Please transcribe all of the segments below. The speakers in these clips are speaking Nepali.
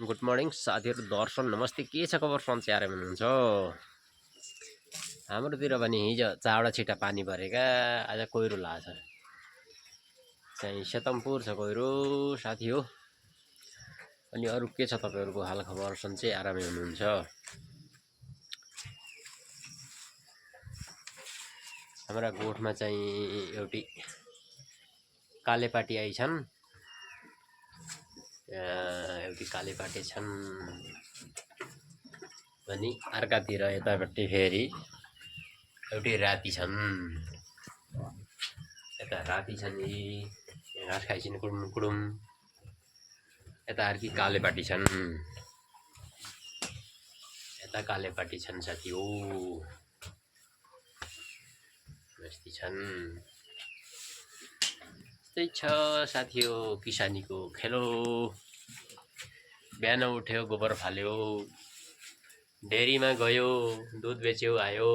गुड मर्निङ साथीहरु, दर्शन नमस्ते। के छ खबर? सन्चै आराम हुनुहुन्छ? हाम्रोतिर पनि हिजो चावडा छिटा पानी परेका, आज कोइरो लाछ चाहिँ सेतमपुर छ कोइरो साथी हो। अनि अरु के छ तपाईहरुको हाल खबर? सन्चै आरामै हुनुहुन्छ? हाम्रा गोठमा चाहिँ एउटी कालेपाटी आइछन्, एउटी कालेपाटी छन्। अनि अर्कातिर यतापट्टि फेरि एउटी राती छन्। यता राती छन्, घाँस खाइछिन् कुडुम कुडुम। यता अर्की कालेपाटी छन्, यता कालेपाटी छन् साथी हो। यस्तै छन्। त्यही छ साथी हो, किसानीको खेलो। बिहान उठ्यो, गोबर फाल्यो, डेरीमा गयो, दुध बेच्यो आयो।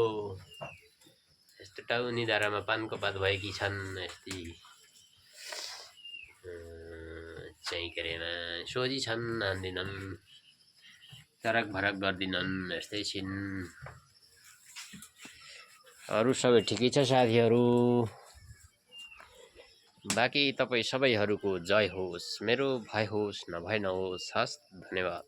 यस्तो टाउनी धारामा पानको पात भएकी छन्। यस्तै चाहिँ केरेमा सोझी छन्, हान्दिनन्, चरक भरक गर्दिनन्। यस्तै छिन्। अरु सबै ठिकै छ साथीहरु। बाँकी तपाई सबैहरुको जय होस्, मेरो भए होस् नभए नहोस्। हस्, धन्यवाद।